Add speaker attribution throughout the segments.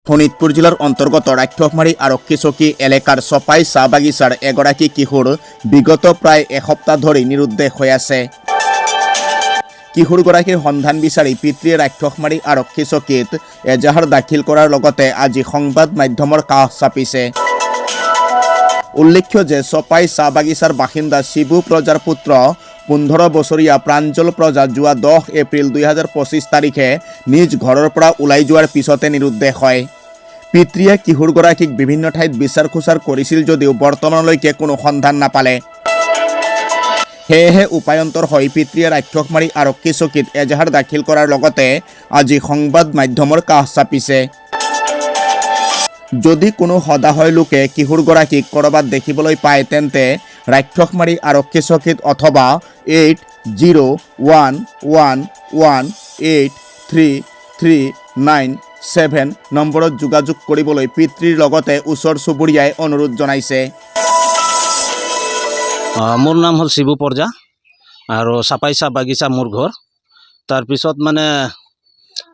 Speaker 1: শোণিতপুৰ জিলাৰ অন্তৰ্গত ৰাক্ষসমাৰী আৰক্ষী চকী এলেকাৰ চপাই চাহ বাগিচাৰ এগৰাকী কিশোৰ বিগত প্ৰায় এসপ্তাহ ধৰি নিৰুদ্দেশ হৈ আছে। কিশোৰগৰাকীৰ সন্ধান বিচাৰি পিতৃয়ে ৰাক্ষসমাৰী আৰক্ষী চকীত এজাহাৰ দাখিল কৰাৰ লগতে আজি সংবাদ মাধ্যমৰ কাষ চাপিছে। উল্লেখ্য যে চপাই চাহ বাগিচাৰ বাসিন্দা শিবু প্ৰজাৰ পুত্ৰ 15 বছৰীয়া প্ৰাঞ্জল প্ৰজা যোৱা 10 এপ্ৰিল 2025 তাৰিখে নিজ ঘৰৰ পৰা ওলাই যোৱাৰ পিছতে নিৰুদ্দেশ হয়। পিতৃয়ে কিশোৰগৰাকীক বিভিন্ন ঠাইত বিচাৰ খোচাৰ কৰিছিল যদিও বৰ্তমানলৈকে কোনো সন্ধান নাপালে। সেয়েহে উপায়ন্তৰ হৈ পিতৃয়ে ৰাক্ষসমাৰী আৰক্ষী চকীত এজাহাৰ দাখিল কৰাৰ লগতে আজি সংবাদ মাধ্যমৰ কাষ চাপিছে। যদি কোনো সদাশয় লোকে কিশোৰগৰাকীক ক'ৰবাত দেখিবলৈ পায় তেন্তে ৰাক্ষসমাৰী আৰক্ষী চকীত অথবা 8011183397 নম্বৰত যোগাযোগ কৰিবলৈ পিতৃৰ লগতে ওচৰ চুবুৰীয়াই অনুৰোধ জনাইছে।
Speaker 2: মোৰ নাম হ'ল শিবু পৰ্জা আৰু চাপাই চাহ বাগিচা মোৰ ঘৰ। তাৰপিছত মানে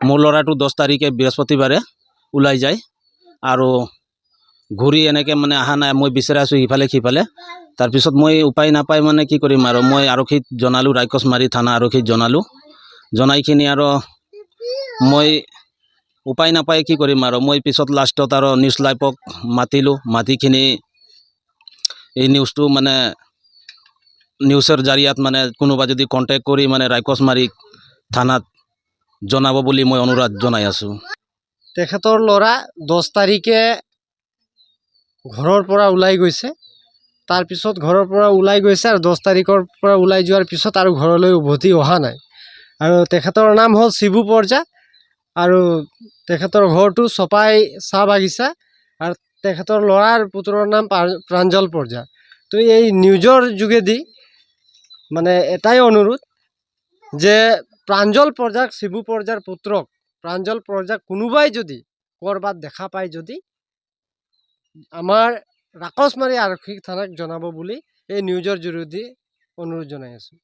Speaker 2: মোৰ ল'ৰাটো 10 তাৰিখে বৃহস্পতিবাৰে ওলাই যায় আৰু ঘূৰি এনেকৈ মানে অহা নাই। মই বিচাৰি আছোঁ ইফালে সিফালে। তাৰপিছত মই উপায় নাপাই মানে কি কৰিম আৰু মই আৰক্ষীত জনালোঁ, ৰাক্ষসমাৰী থানা আৰক্ষীত জনালোঁ। জনাইখিনি আৰু মই উপায় নাপাই কি কৰিম আৰু মই পিছত লাষ্টত আৰু নিউজ লাইভক মাতিলোঁ। মাতিখিনি এই নিউজটো মানে নিউজৰ জাৰিয়াত মানে কোনোবা যদি কণ্টেক্ট কৰি মানে ৰাক্ষসমাৰী থানাত জনাব বুলি মই অনুৰোধ জনাই আছোঁ।
Speaker 3: তেখেতৰ ল'ৰা 10 তাৰিখে ঘৰৰ পৰা ওলাই গৈছে। তাৰপিছত ঘৰৰ পৰা ওলাই গৈছে আৰু 10 তাৰিখৰ পৰা ওলাই যোৱাৰ পিছত আৰু ঘৰলৈ উভতি অহা নাই। আৰু তেখেতৰ নাম হ'ল শিবু পৰ্জা আৰু তেখেতৰ ঘৰটো চপাই চাহ বাগিচা আৰু তেখেতৰ ল'ৰাৰ পুত্ৰৰ নাম প্ৰাঞ্জল পৰ্জা। তো এই নিউজৰ যোগেদি মানে এটাই অনুৰোধ যে প্ৰাঞ্জল পৰ্জাক, শিবু পৰ্জাৰ পুত্ৰক প্ৰাঞ্জল পৰ্জাক কোনোবাই যদি ক'ৰবাত দেখা পায় যদি আমাৰ ৰাক্ষসমাৰী আৰক্ষী থানাক জনাব বুলি এই নিউজৰ জৰিয়তে অনুৰোধ জনাই আছোঁ।